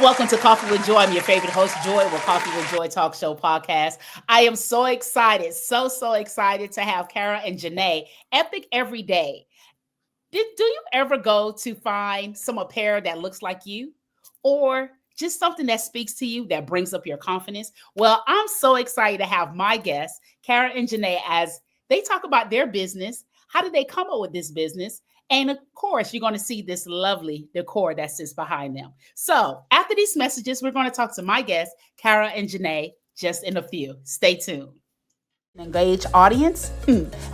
welcome to Coffee with Joy. I'm your favorite host, Joy, with Coffee with Joy Talk Show podcast. I am so excited, so excited to have Cara and Janae, Epic Every Day. Do you ever go to find some apparel that looks like you, or just something that speaks to you that brings up your confidence? Well, I'm so excited to have my guests, Cara and Janae, as they talk about their business. How did they come up with this business? And of course, you're going to see this lovely decor that sits behind them. So after these messages, we're going to talk to my guests, Cara and Janae, just in a few. Stay tuned. Engaged audience?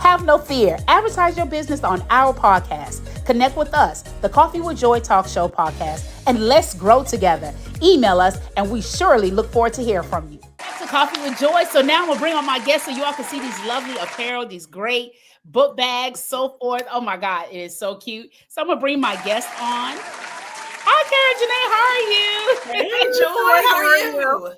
Have no fear. Advertise your business on our podcast. Connect with us, the Coffee with Joy Talk Show podcast, and let's grow together. Email us, and we surely look forward to hearing from you. Back to Coffee with Joy. So now I'm going to bring on my guests so you all can see these lovely apparel, these great book bags, so forth. Oh my God, it is so cute. So I'm going to bring my guest on. Hi, Cara, Janae. How are you? Hey, Joy. How are you?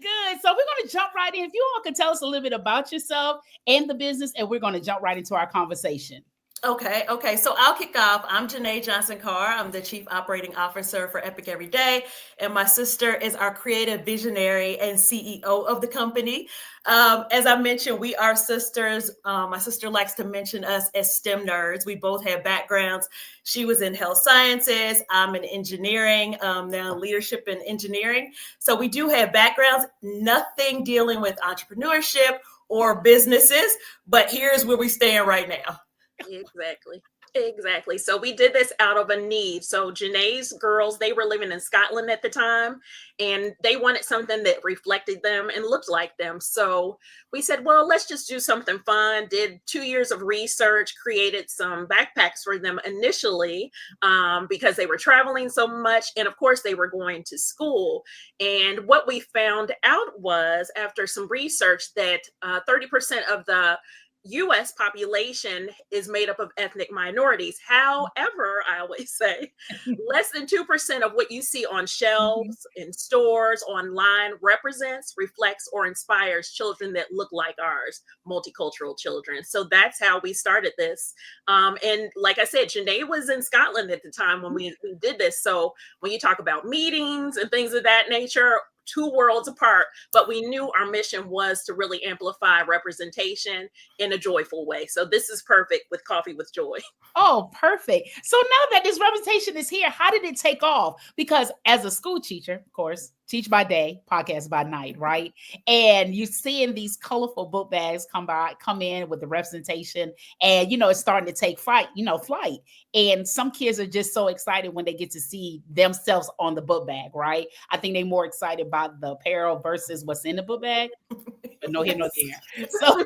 Good. So we're going to jump right in. If you all can tell us a little bit about yourself and the business, and we're going to jump right into our conversation. Okay. So I'll kick off. I'm Jenae Johnson-Carr. I'm the Chief Operating Officer for Epic Every Day. And my sister is our creative visionary and CEO of the company. As I mentioned, we are sisters. My sister likes to mention us as STEM nerds. We both have backgrounds. She was in health sciences. I'm in engineering, now leadership in engineering. So we do have backgrounds, nothing dealing with entrepreneurship or businesses, but here's where we stand right now. Exactly. So we did this out of a need. So Janae's girls, they were living in Scotland at the time, and they wanted something that reflected them and looked like them. So we said, well, let's just do something fun. Did 2 years of research, created some backpacks for them initially because they were traveling so much. And of course, they were going to school. And what we found out was, after some research, that 30% of the U.S. population is made up of ethnic minorities. However, I always say less than 2% of what you see on shelves, in stores, online represents, reflects, or inspires children that look like ours, multicultural children. So that's how we started this. And like I said, Jenae was in Scotland at the time when we did this. So when you talk about meetings and things of that nature, 2 worlds apart, but we knew our mission was to really amplify representation in a joyful way. So this is perfect with Coffee with Joy. Oh, perfect. So now that this representation is here, how did it take off? Because as a school teacher, of course, teach by day, podcast by night, right? And you're seeing these colorful book bags come in with the representation, and it's starting to take flight. And some kids are just so excited when they get to see themselves on the book bag, right? I think they're more excited about the apparel versus what's in the book bag. But no here, no there. So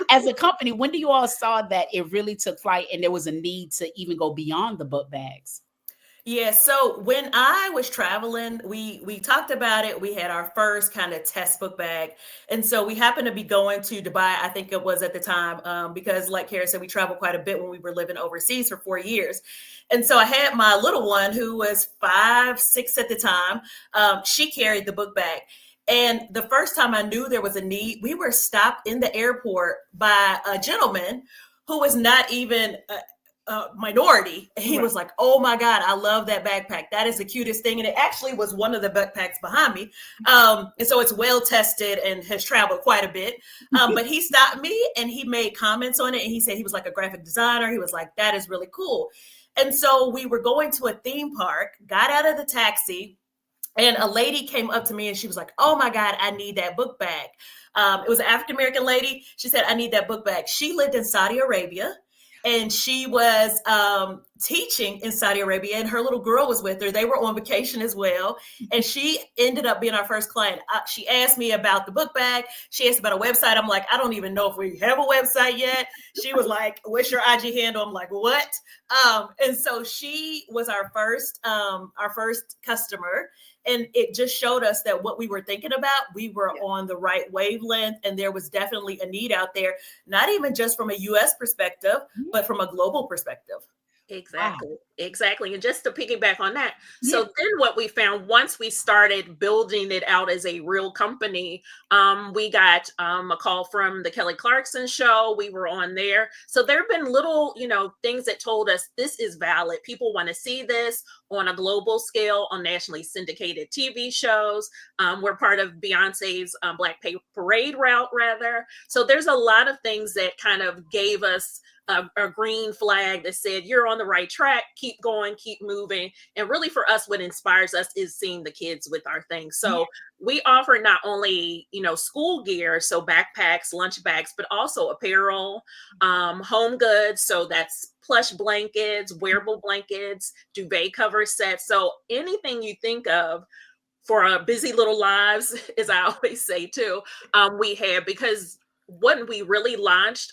as a company, when do you all saw that it really took flight and there was a need to even go beyond the book bags? Yeah, so when I was traveling, we talked about it. We had our first kind of test book bag. And so we happened to be going to Dubai, I think it was at the time, because like Cara said, we traveled quite a bit when we were living overseas for 4 years. And so I had my little one who was 5, 6 at the time. She carried the book bag. And the first time I knew there was a need, we were stopped in the airport by a gentleman who was not even minority. And he was like, oh my God, I love that backpack. That is the cutest thing. And it actually was one of the backpacks behind me. And so it's well tested and has traveled quite a bit. But he stopped me and he made comments on it. And he said he was like a graphic designer. He was like, that is really cool. And so we were going to a theme park, got out of the taxi, and a lady came up to me and she was like, oh my God, I need that book bag. It was an African-American lady. She said, I need that book bag. She lived in Saudi Arabia. And she was teaching in Saudi Arabia, and her little girl was with her. They were on vacation as well. And she ended up being our first client. She asked me about the book bag. She asked about a website. I'm like, I don't even know if we have a website yet. She was like, what's your IG handle? I'm like, what? And so she was our first customer. And it just showed us that what we were thinking about, we were on the right wavelength. And there was definitely a need out there, not even just from a US perspective, but from a global perspective. Wow. Exactly. And just to piggyback on that, so Yeah. then what we found once we started building it out as a real company, we got a call from the Kelly Clarkson show. We were on there. So there have been little, things that told us this is valid. People want to see this on a global scale on nationally syndicated TV shows. We're part of Beyonce's Black Parade route, rather. So there's a lot of things that kind of gave us a green flag that said you're on the right track, keep going, keep moving. And really for us, what inspires us is seeing the kids with our things. Yeah. So we offer not only school gear, so backpacks, lunch bags, but also apparel, home goods, so that's plush blankets, wearable blankets, duvet cover sets. So anything you think of for our busy little lives, as I always say too, we have, because when we really launched,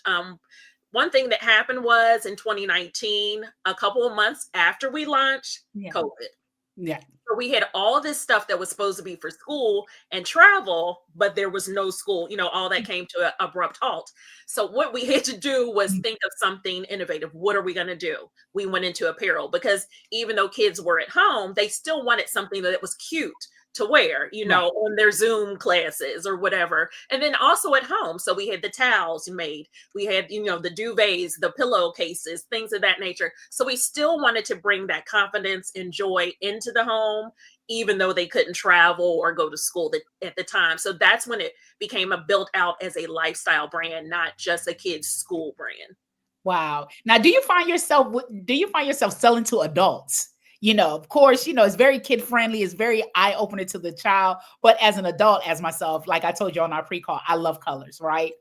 one thing that happened was in 2019, a couple of months after we launched, Yeah. COVID. Yeah. So we had all this stuff that was supposed to be for school and travel, but there was no school, all that came to an abrupt halt. So what we had to do was think of something innovative. What are we going to do? We went into apparel, because even though kids were at home, they still wanted something that was cute to wear, Right. on their Zoom classes or whatever. And then also at home. So we had the towels made, we had, the duvets, the pillowcases, things of that nature. So we still wanted to bring that confidence and joy into the home, even though they couldn't travel or go to school at the time. So that's when it became built out as a lifestyle brand, not just a kid's school brand. Wow. Now, do you find yourself selling to adults? Of course, it's very kid friendly. It's very eye opening to the child. But as an adult, as myself, like I told you on our pre-call, I love colors, right?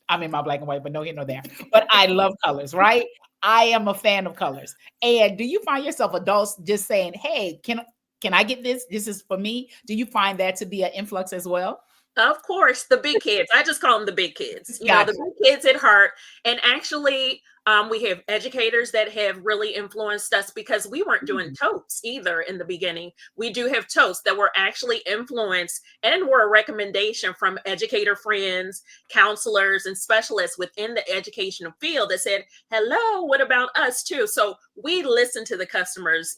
I'm in my black and white, but no here, no there. But I love colors, right? I am a fan of colors. And do you find yourself adults just saying, "Hey, can I get this? This is for me." Do you find that to be an influx as well? Of course, the big kids. I just call them the big kids. The Gotcha. big kids at heart. And actually, we have educators that have really influenced us, because we weren't doing Mm. totes either in the beginning. We do have totes that were actually influenced and were a recommendation from educator friends, counselors, and specialists within the educational field that said, "Hello, what about us too?" So we listen to the customers.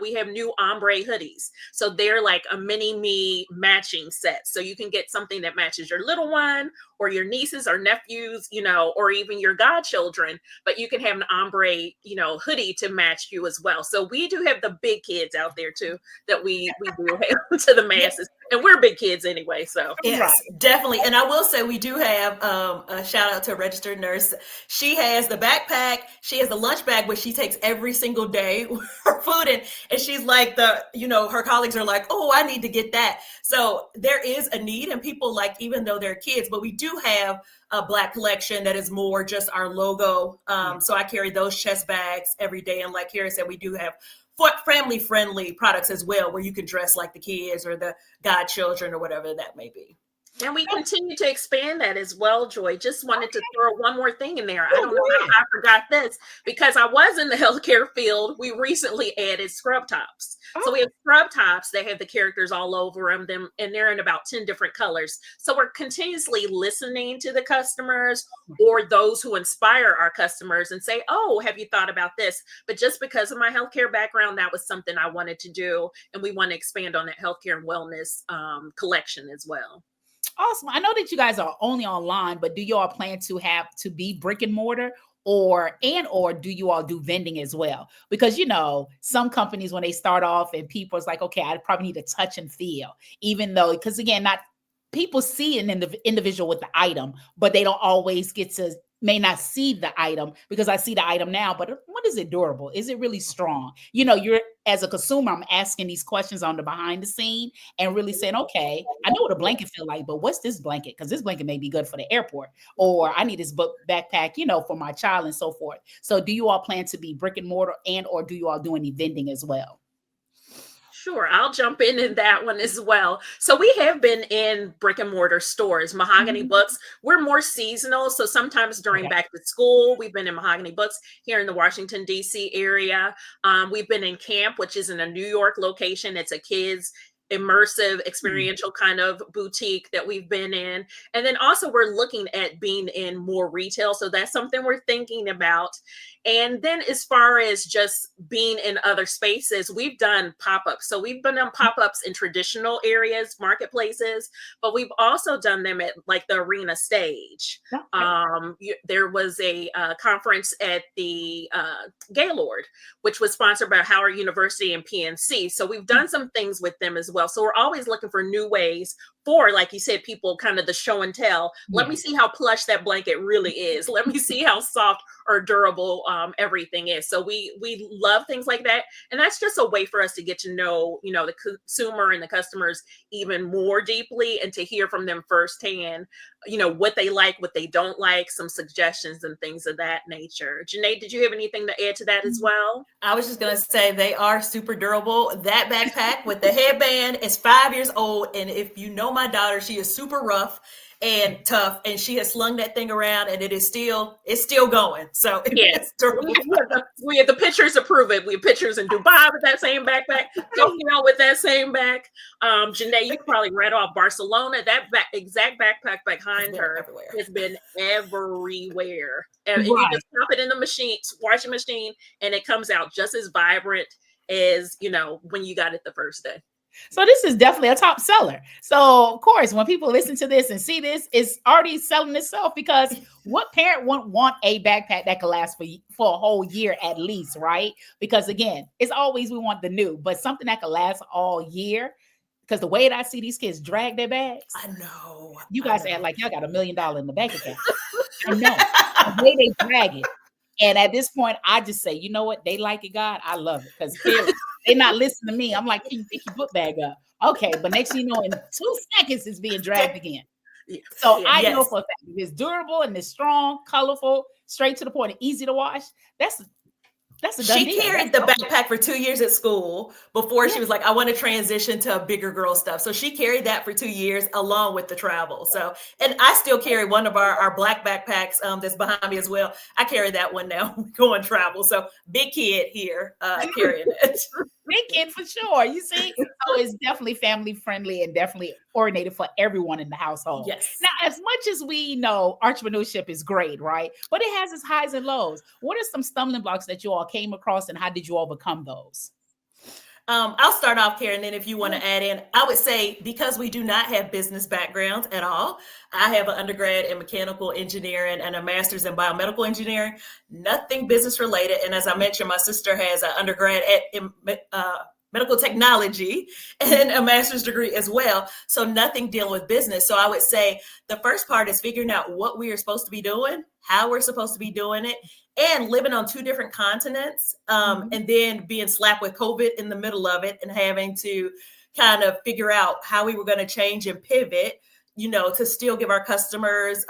We have new ombre hoodies, so they're like a mini me matching set. So you can get something that matches your little one or your nieces or nephews, or even your godchildren, but you can have an ombre, hoodie to match you as well. So we do have the big kids out there too, that we do have to the Yeah. masses, and we're big kids anyway. So Right. Yes, definitely. And I will say we do have a shout out to a registered nurse. She has the backpack, she has the lunch bag, which she takes every single day with her food in. And she's like her colleagues are like, "Oh, I need to get that." So there is a need, and people like, even though they're kids, but we do have a black collection that is more just our logo. So I carry those chest bags every day. And like Kara said, we do have family friendly products as well, where you can dress like the kids or the godchildren or whatever that may be. and we continue to expand that as well, Joy. Just wanted to throw one more thing in there. I Oh, don't go know ahead. how I forgot this, because I was in the healthcare field. We recently added scrub tops. So we Oh, have scrub tops that have the characters all over them, and they're in about 10 different colors. So we're continuously listening to the customers or those who inspire our customers and say, "Oh, have you thought about this?" But just because of my healthcare background, that was something I wanted to do. And we want to expand on that healthcare and wellness collection as well. awesome. I know that you guys are only online, but do you all plan to have to be brick and mortar, or do you all do vending as well? Because some companies, when they start off and people's like, "Okay, I probably need to touch and feel," even though, because again, not people see an individual with the item, but they don't always get to may not see the item, because I see the item now, but what is it durable? Is it really strong? You're, as a consumer, I'm asking these questions on the behind the scene and really saying, "Okay, I know what a blanket feel like, but what's this blanket? Because this blanket may be good for the airport, or I need this book backpack, for my child," and so forth. So do you all plan to be brick and mortar, or do you all do any vending as well? Sure, I'll jump in that one as well. So we have been in brick and mortar stores, Mahogany Mhm. Books. We're more seasonal, so sometimes during Okay. back to school, we've been in Mahogany Books here in the Washington D.C. area. We've been in Camp, which is in a New York location. It's a kids immersive experiential kind of boutique that we've been in. And then also we're looking at being in more retail, so that's something we're thinking about. And then as far as just being in other spaces, we've done pop-ups. So we've been on pop-ups in traditional areas, marketplaces, but we've also done them at like the arena stage. There was a conference at the Gaylord, which was sponsored by Howard University and PNC. So we've done some things with them as well. So we're always looking for new ways for, like you said, people kind of the show and tell. Let me see how plush that blanket really is. Let me see how soft or durable everything is. So we love things like that. And that's just a way for us to get to know, the consumer and the customers even more deeply, and to hear from them firsthand, what they like, what they don't like, some suggestions and things of that nature. Jenae, did you have anything to add to that as well? I was just going to say they are super durable. That backpack with the headband is 5 years old. And if you know my daughter, she is super rough and tough, and she has slung that thing around, and it's still going. So yes, we have the pictures to prove it. We have pictures in Dubai with that same backpack, Tokyo with that same back. Jenae, you probably read off Barcelona. That exact backpack behind her everywhere. Has been everywhere. And you just pop it in the washing machine, and it comes out just as vibrant as when you got it the first day. So this is definitely a top seller. So of course, when people listen to this and see this, it's already selling itself, because what parent wouldn't want a backpack that could last for a whole year at least, right? Because again, it's always we want the new, but something that could last all year. Because the way that I see these kids drag their bags, I know. You guys act like y'all got $1 million in the bank account. I know the way they drag it. And at this point, I just say, you know what? They like it, God. I love it, because they're not listening to me. I'm like, can you pick your book bag up? Okay, but next thing you know, in 2 seconds, it's being dragged again. So I know for a fact if it's durable and it's strong, colorful, straight to the point, and easy to wash. That's a done deal. She carried the backpack for 2 years at school before she was like, I want to transition to bigger girl stuff. So she carried that for 2 years along with the travel. So, and I still carry one of our black backpacks that's behind me as well. I carry that one now. We go on travel. So big kid here carrying it. Big kid for sure. You see? So it's definitely family friendly and definitely oriented for everyone in the household. Yes. Now, as much as we know entrepreneurship is great, right? But it has its highs and lows. What are some stumbling blocks that you all came across, and how did you overcome those? I'll start off, Karen, and then if you want to add in, I would say, because we do not have business backgrounds at all, I have an undergrad in mechanical engineering and a master's in biomedical engineering, nothing business related. And as I mentioned, my sister has an undergrad in medical technology and a master's degree as well. So nothing dealing with business. So I would say the first part is figuring out what we are supposed to be doing, how we're supposed to be doing it, and living on 2 different continents, and then being slapped with COVID in the middle of it, and having to kind of figure out how we were going to change and pivot, to still give our customers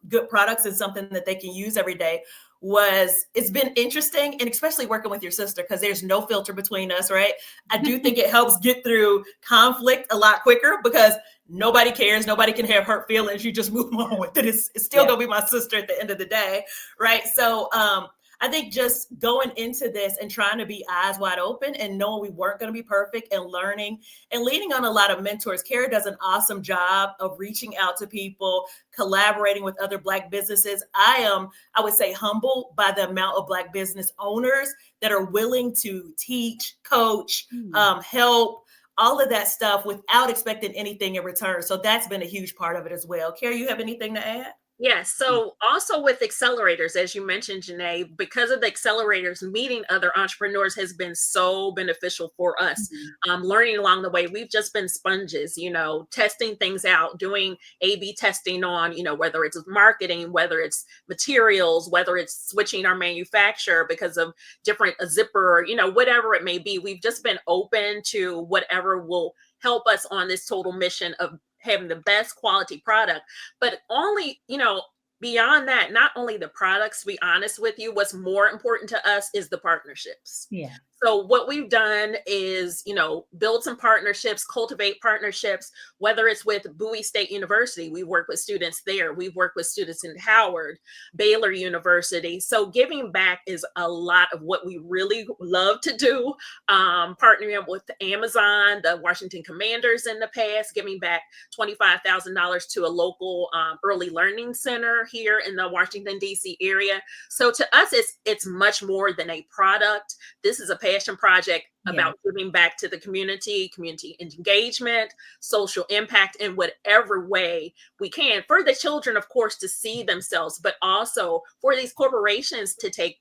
good products and something that they can use every day. It's been interesting, and especially working with your sister, because there's no filter between us, right? I do think it helps get through conflict a lot quicker, because nobody cares. Nobody can have hurt feelings. You just move on with it. It's still going to be my sister at the end of the day, right? So I think just going into this and trying to be eyes wide open and knowing we weren't going to be perfect, and learning and leaning on a lot of mentors. Cara does an awesome job of reaching out to people, collaborating with other Black businesses. I would say, humbled by the amount of Black business owners that are willing to teach, coach, help, all of that stuff without expecting anything in return. So that's been a huge part of it as well. Cara, you have anything to add? Yes. So also with accelerators, as you mentioned, Jenae, because of the accelerators, meeting other entrepreneurs has been so beneficial for us. Learning along the way, we've just been sponges, testing things out, doing A/B testing on, whether it's marketing, whether it's materials, whether it's switching our manufacturer because of different zipper, whatever it may be. We've just been open to whatever will help us on this total mission of having the best quality product. But only, beyond that, not only the products, to be honest with you, what's more important to us is the partnerships. Yeah. So what we've done is, build some partnerships, cultivate partnerships, whether it's with Bowie State University, we work with students there. We've worked with students in Howard, Baylor University. So giving back is a lot of what we really love to do. Partnering up with Amazon, the Washington Commanders in the past, giving back $25,000 to a local early learning center here in the Washington, D.C. area. So to us, it's much more than a product. This is a passion project about giving back to the community engagement, social impact in whatever way we can for the children, of course, to see themselves, but also for these corporations to take,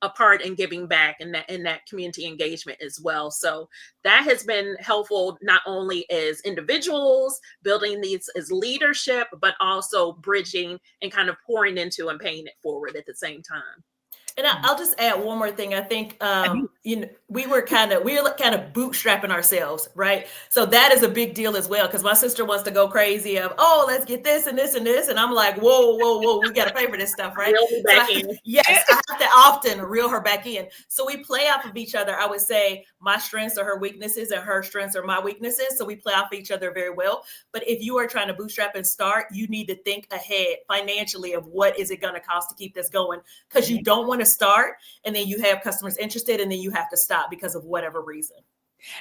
a part in giving back and that community engagement as well. So that has been helpful, not only as individuals building these as leadership, but also bridging and kind of pouring into and paying it forward at the same time. And I'll just add one more thing. I think, we were kind of bootstrapping ourselves, right? So that is a big deal as well. Because my sister wants to go crazy of, let's get this and this and this. And I'm like, whoa, we got to pay for this stuff, right? Reel me back in. Yes, I have to often reel her back in. So we play off of each other. I would say my strengths are her weaknesses and her strengths are my weaknesses. So we play off each other very well. But if you are trying to bootstrap and start, you need to think ahead financially of what is it going to cost to keep this going? Because you don't want to start and then you have customers interested and then you have to stop because of whatever reason.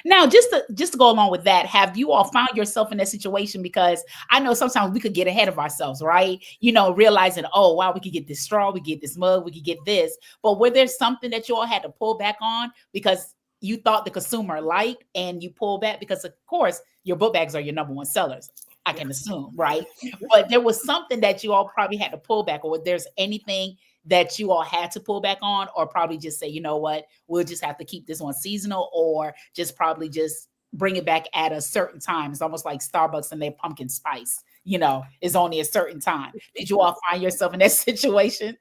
Now, just to go along with that, have you all found yourself in that situation? Because I know sometimes we could get ahead of ourselves, right? Realizing, oh, wow, we could get this straw, we could get this mug, we could get this. But were there something that you all had to pull back on because you thought the consumer liked and you pull back? Because, of course, your book bags are your number one sellers, I can assume, right? But there was something that you all probably had to pull back, or there's anything that you all had to pull back on, or probably just say, you know what, we'll just have to keep this one seasonal, or just probably just bring it back at a certain time. It's almost like Starbucks and their pumpkin spice, is only a certain time. Did you all find yourself in that situation?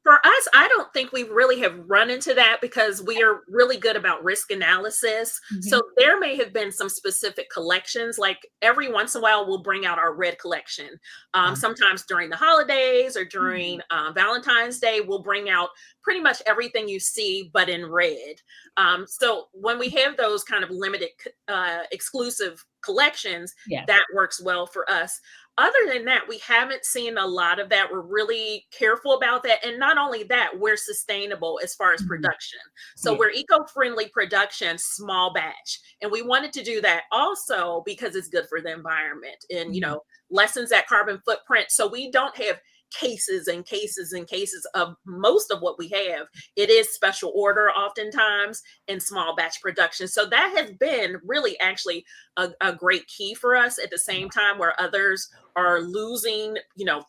For us, I don't think we really have run into that because we are really good about risk analysis. Mm-hmm. So there may have been some specific collections, like every once in a while, we'll bring out our red collection. Sometimes during the holidays or during Valentine's Day, we'll bring out pretty much everything you see, but in red. So when we have those kind of limited exclusive collections, that works well for us. Other than that, we haven't seen a lot of that. We're really careful about that. And not only that, we're sustainable as far as production. So we're eco-friendly production, small batch. And we wanted to do that also because it's good for the environment and, lessens that carbon footprint. So we don't have cases and cases and cases of most of what we have. It is special order oftentimes in small batch production. So that has been really actually a great key for us at the same time where others are losing,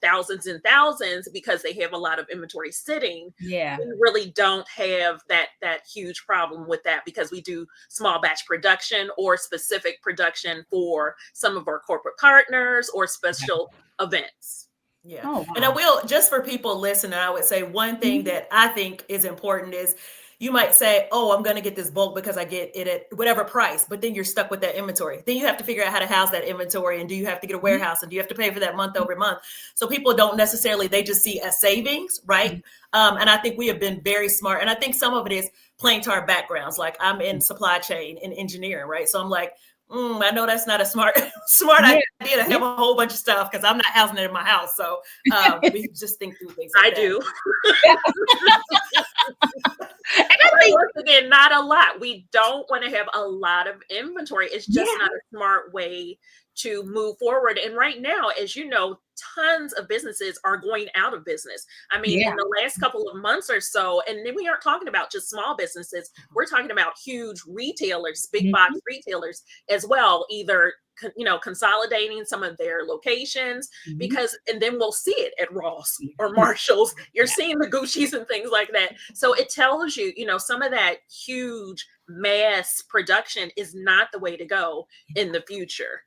thousands and thousands because they have a lot of inventory sitting. Yeah. We really don't have that huge problem with that because we do small batch production or specific production for some of our corporate partners or special events. Yeah. Oh, wow. And I will, just for people listening, I would say one thing that I think is important is you might say, oh, I'm going to get this bulk because I get it at whatever price, but then you're stuck with that inventory. Then you have to figure out how to house that inventory. And do you have to get a warehouse? And do you have to pay for that month over month? So people don't necessarily, they just see as savings, right? And I think we have been very smart. And I think some of it is playing to our backgrounds. Like I'm in supply chain and engineering, right? So I'm like, I know that's not a smart idea to have a whole bunch of stuff because I'm not housing it in my house. So we just think through things like I do. And I think, once again, not a lot. We don't want to have a lot of inventory. It's just not a smart way to move forward. And right now, as you know, tons of businesses are going out of business. I mean, in the last couple of months or so, and then we aren't talking about just small businesses. We're talking about huge retailers, big box retailers as well, either consolidating some of their locations because, and then we'll see it at Ross or Marshall's. You're seeing the Gucci's and things like that. So it tells you, some of that huge mass production is not the way to go in the future,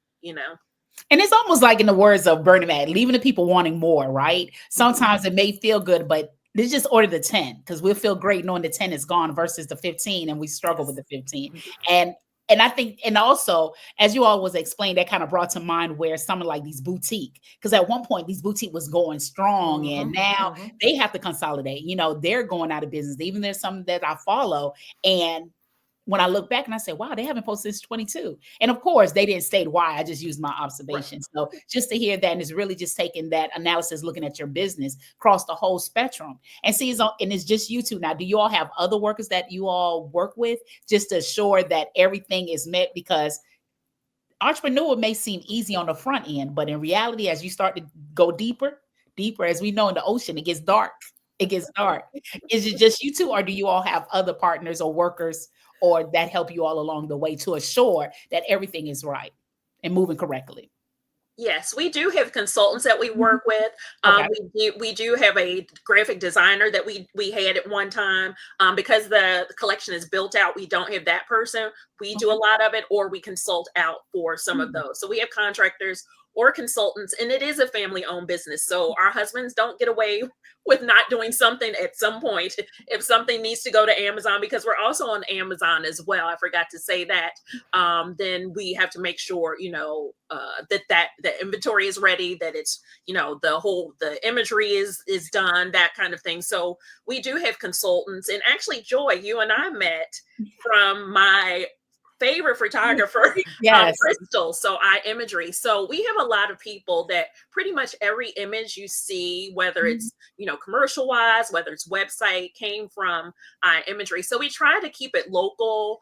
And it's almost like in the words of Bernie Mac, leaving the people wanting more, right? Sometimes it may feel good, but let's just order the 10 because we'll feel great knowing the 10 is gone versus the 15 and we struggle with the 15. And And I think, and also, as you all was explained, that kind of brought to mind where some of like these boutique, because at one point these boutique was going strong, and now they have to consolidate. You know, they're going out of business. Even there's some that I follow, and when I look back and I say, wow, they haven't posted since 22. And of course, they didn't state why. I just used my observations. Right. So just to hear that, and it's really just taking that analysis, looking at your business across the whole spectrum. And see, and it's just you two. Now, do you all have other workers that you all work with just to assure that everything is met? Because entrepreneur may seem easy on the front end, but in reality, as you start to go deeper, as we know in the ocean, it gets dark. It gets dark. Is it just you two, or do you all have other partners or workers or that help you all along the way to assure that everything is right and moving correctly? Yes, we do have consultants that we work with. Okay. We do have a graphic designer that we had at one time. Because the collection is built out, we don't have that person. We do a lot of it, or we consult out for some of those. So we have contractors or consultants, and it is a family-owned business. So our husbands don't get away with not doing something at some point. If something needs to go to Amazon, because we're also on Amazon as well, I forgot to say that, then we have to make sure, that the inventory is ready, that it's, the imagery is done, that kind of thing. So we do have consultants. And actually, Joy, you and I met from my favorite photographer, yes. Crystal, so iMagery. So we have a lot of people that pretty much every image you see, whether it's, commercial wise, whether it's website, came from iMagery. So we try to keep it local.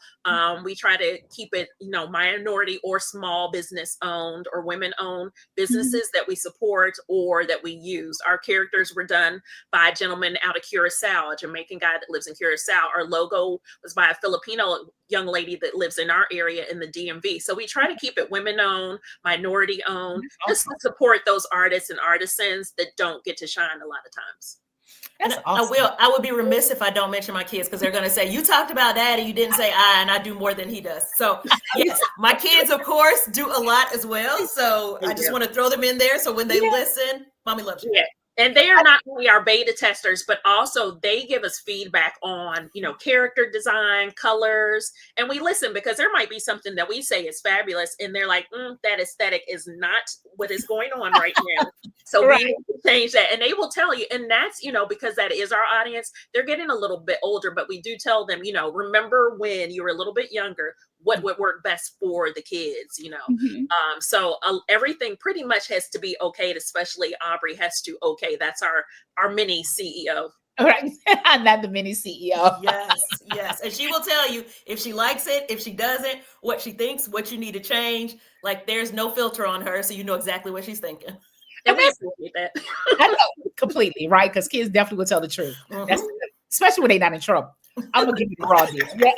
We try to keep it, minority or small business owned or women owned businesses that we support or that we use. Our characters were done by a gentleman out of Curacao, a Jamaican guy that lives in Curacao. Our logo was by a Filipino young lady that lives in our area in the DMV. So we try to keep it women owned, minority owned, just to support those artists and artisans that don't get to shine a lot of times. That's awesome. I would be remiss if I don't mention my kids, because they're going to say, you talked about daddy, you didn't say and I do more than he does. So yes, my kids, of course, do a lot as well. So I just want to throw them in there. So when they listen, mommy loves you. Yeah. And they are not only our beta testers, but also they give us feedback on, character design, colors, and we listen, because there might be something that we say is fabulous, and they're like, that aesthetic is not what is going on right now. So we need to change that, and they will tell you. And that's, because that is our audience. They're getting a little bit older, but we do tell them, remember when you were a little bit younger, what would work best for the kids, So everything pretty much has to be okayed, especially Aubrey has to okay. That's our mini CEO. Right. Not the mini CEO. Yes. And she will tell you if she likes it, if she doesn't, what she thinks, what you need to change. Like, there's no filter on her. So you know exactly what she's thinking. And we appreciate that. I know, completely, right? Because kids definitely will tell the truth. That's, especially when they're not in trouble. I'm going to give you the raw deal. Yeah.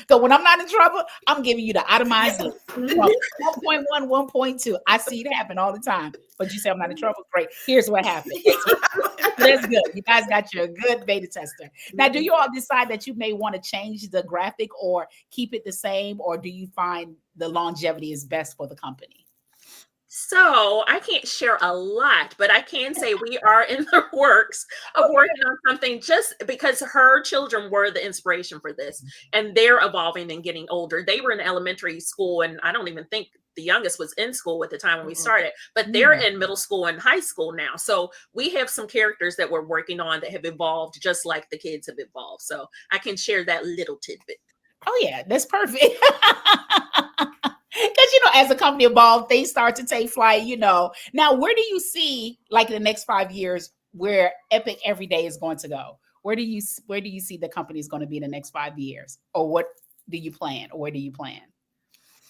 So when I'm not in trouble, I'm giving you the itemized 1.1, 1.2. I see it happen all the time. But you say I'm not in trouble. Great. Here's what happened. That's good. You guys got your good beta tester. Now, do you all decide that you may want to change the graphic or keep it the same? Or do you find the longevity is best for the company? So I can't share a lot, but I can say we are in the works of working on something, just because her children were the inspiration for this, and they're evolving and getting older. They were in elementary school, and I don't even think the youngest was in school at the time when we started, but they're in middle school and high school now. So we have some characters that we're working on that have evolved just like the kids have evolved. So I can share that little tidbit. Oh yeah, that's perfect. Because, as a company evolves, they start to take flight, Now, where do you see, like, in the next 5 years, where Epic Everyday is going to go? Where do you see the company is going to be in the next 5 years? Or what do you plan? Or where do you plan?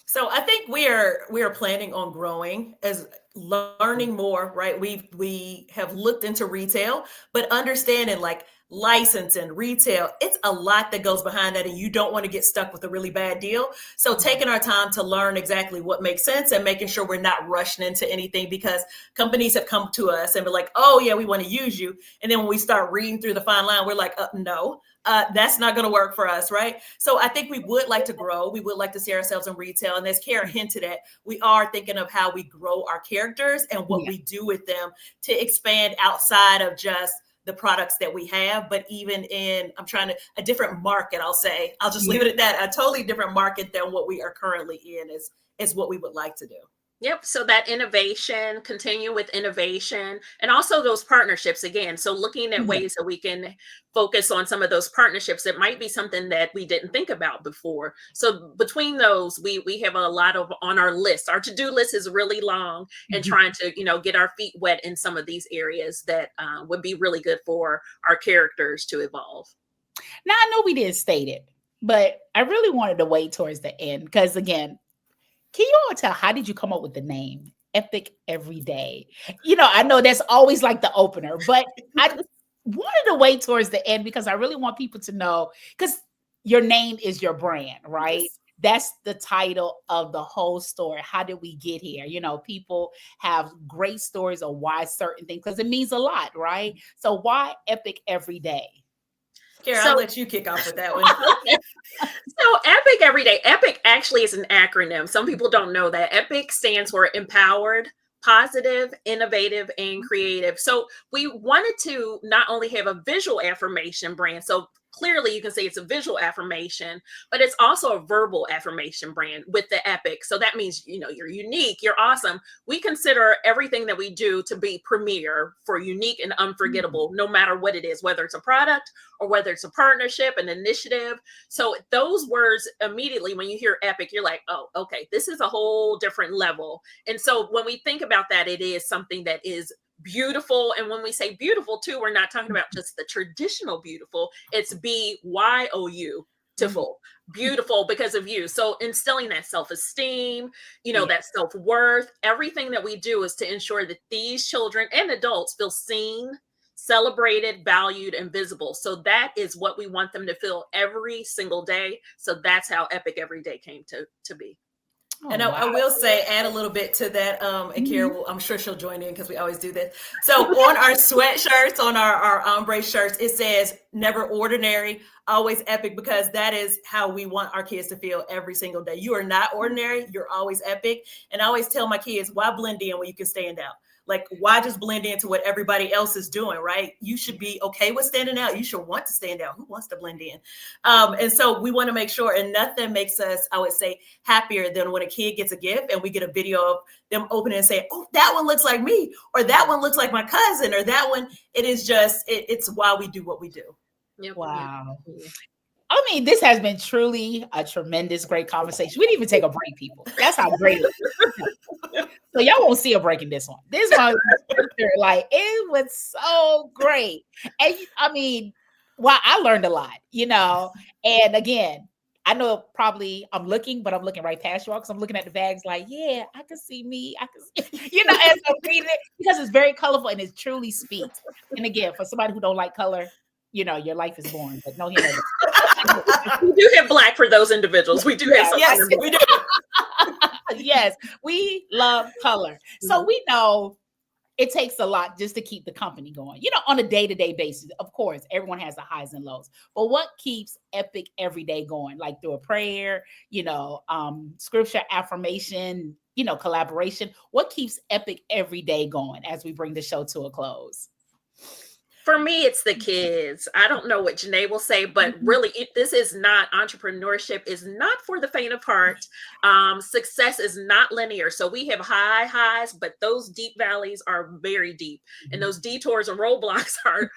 So I think we are planning on growing, as learning more, right? We have looked into retail, but understanding, like, licensing, retail, it's a lot that goes behind that, and you don't want to get stuck with a really bad deal. So taking our time to learn exactly what makes sense and making sure we're not rushing into anything, because companies have come to us and be like, oh yeah, we want to use you. And then when we start reading through the fine line, we're like, no, that's not going to work for us, right? So I think we would like to grow. We would like to see ourselves in retail. And as Cara hinted at, we are thinking of how we grow our characters and what we do with them to expand outside of just the products that we have, but even in, I'm trying to, a different market, I'll just leave it at that. A totally different market than what we are currently in is what we would like to do. Yep. So that innovation, continue with innovation, and also those partnerships again. So looking at ways that we can focus on some of those partnerships that might be something that we didn't think about before. So between those, we have a lot of on our list. Our to-do list is really long, and trying to, get our feet wet in some of these areas that would be really good for our characters to evolve. Now, I know we didn't state it, but I really wanted to wait towards the end because, again, can you all tell, how did you come up with the name Epic Everyday? I know that's always like the opener, but I wanted to wait towards the end because I really want people to know, because your name is your brand, right? Yes. That's the title of the whole story. How did we get here? People have great stories of why certain things, because it means a lot, right? So why Epic Everyday? Cara, I'll let you kick off with that one. So Epic Everyday. Epic actually is an acronym. Some people don't know that. Epic stands for empowered, positive, innovative, and creative. So we wanted to not only have a visual affirmation brand, so clearly you can say it's a visual affirmation, but it's also a verbal affirmation brand with the Epic. So that means, you're unique, you're awesome. We consider everything that we do to be premier, for unique and unforgettable, no matter what it is, whether it's a product or whether it's a partnership, an initiative. So those words, immediately when you hear Epic, you're like, oh, okay, this is a whole different level. And so when we think about that, it is something that is beautiful. And when we say beautiful too, we're not talking about just the traditional beautiful. It's BYOU, beautiful, beautiful because of you. So instilling that self-esteem, that self-worth, everything that we do is to ensure that these children and adults feel seen, celebrated, valued, and visible. So that is what we want them to feel every single day. So that's how Epic Everyday came to be. And I will say, add a little bit to that. And Cara, I'm sure she'll join in because we always do this. So on our sweatshirts, on our ombre shirts, it says never ordinary, always epic, because that is how we want our kids to feel every single day. You are not ordinary. You're always epic. And I always tell my kids, why blend in when you can stand out? Like, why just blend into what everybody else is doing, right? You should be okay with standing out. You should want to stand out. Who wants to blend in? And so we want to make sure, and nothing makes us, I would say, happier than when a kid gets a gift and we get a video of them opening and saying, oh, that one looks like me, or that one looks like my cousin, or that one. It is just, it's why we do what we do. Yep. Wow. I mean, this has been truly a tremendous, great conversation. We didn't even take a break, people. That's how great it is. So y'all won't see a break in this one. This one, like, it was so great. And I mean, I learned a lot, and again, I know probably I'm looking right past you all, because I'm looking at the bags like, yeah, I can see me. I can see, as I'm reading it, because it's very colorful and it truly speaks. And again, for somebody who don't like color, your life is boring, but no, we do have black for those individuals. We do have some. Yes, we do. Yes, we love color. So we know it takes a lot just to keep the company going, on a day-to-day basis. Of course, everyone has the highs and lows, but what keeps Epic Everyday going? Like through a prayer, scripture, affirmation, collaboration. What keeps Epic Everyday going as we bring the show to a close? For me, it's the kids. I don't know what Jenae will say, but really, this is not, entrepreneurship is not for the faint of heart. Success is not linear. So we have high highs, but those deep valleys are very deep. And those detours and roadblocks are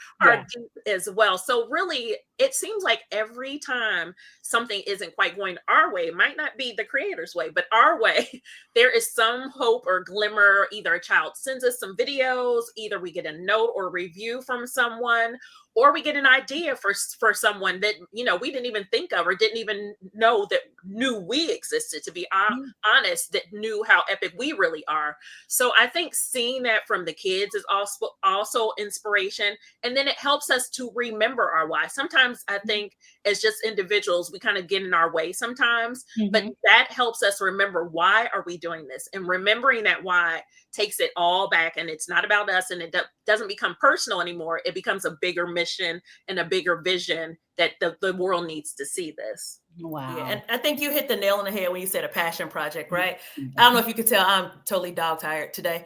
deep as well. So really, it seems like every time something isn't quite going our way, it might not be the creator's way, but our way, there is some hope or glimmer. Either a child sends us some videos, either we get a note or review from someone, or we get an idea for someone that, we didn't even think of or didn't even know that knew we existed, to be honest, that knew how epic we really are. So I think seeing that from the kids is also inspiration. And then it helps us to remember our why. Sometimes I think as just individuals, we kind of get in our way sometimes, but that helps us remember, why are we doing this? And remembering that why takes it all back, and it's not about us, and it doesn't become personal anymore. It becomes a bigger mission and a bigger vision that the world needs to see this. Wow. Yeah, and I think you hit the nail on the head when you said a passion project, right? I don't know if you could tell, I'm totally dog tired today,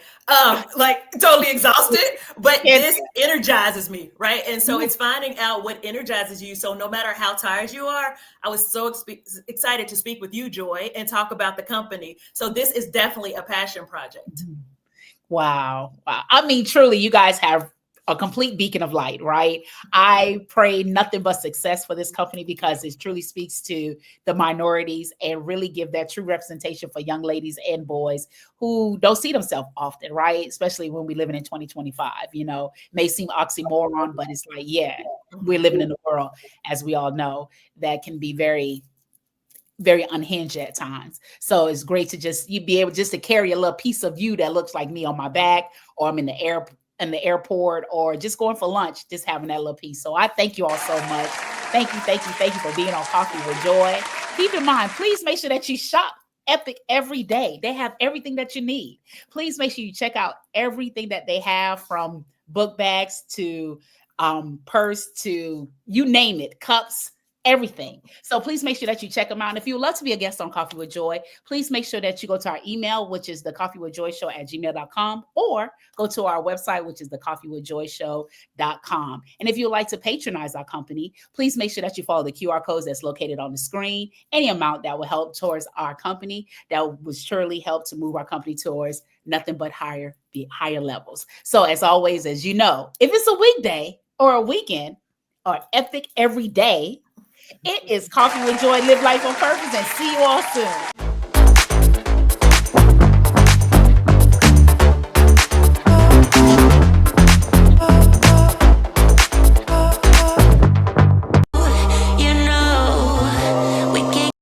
like totally exhausted, but but Yes. this energizes me, right? And so it's finding out what energizes you. So no matter how tired you are, I was so excited to speak with you, Joy, and talk about the company. So this is definitely a passion project. Wow. Wow. I mean, truly, you guys have a complete beacon of light, right? I pray nothing but success for this company because it truly speaks to the minorities and really give that true representation for young ladies and boys who don't see themselves often, right? Especially when we're living in 2025, you know, may seem oxymoron, but it's like, yeah, we're living in a world, as we all know, that can be very unhinged at times. So it's great to just you be able just to carry a little piece of you that looks like me on my back, or I'm in the airport, or just going for lunch, just having that little piece. So I thank you all so much. Thank you for being on Coffee with Joy. Keep in mind, please make sure that you shop Epic every day. They have everything that you need. Please make sure you check out everything that they have, from book bags to purse to you name it, cups, everything. So please make sure that you check them out. And if you would love to be a guest on Coffee with Joy, please make sure that you go to our email, which is thecoffeewithjoyshow@gmail.com, or go to our website, which is thecoffeewithjoyshow.com. And if you would like to patronize our company, please make sure that you follow the QR codes that's located on the screen. Any amount that will help towards our company, that will surely help to move our company towards nothing but higher levels. So as always, as you know, if it's a weekday or a weekend or Epic every day, it is Coffee with Joy, live life on purpose, and see you all soon.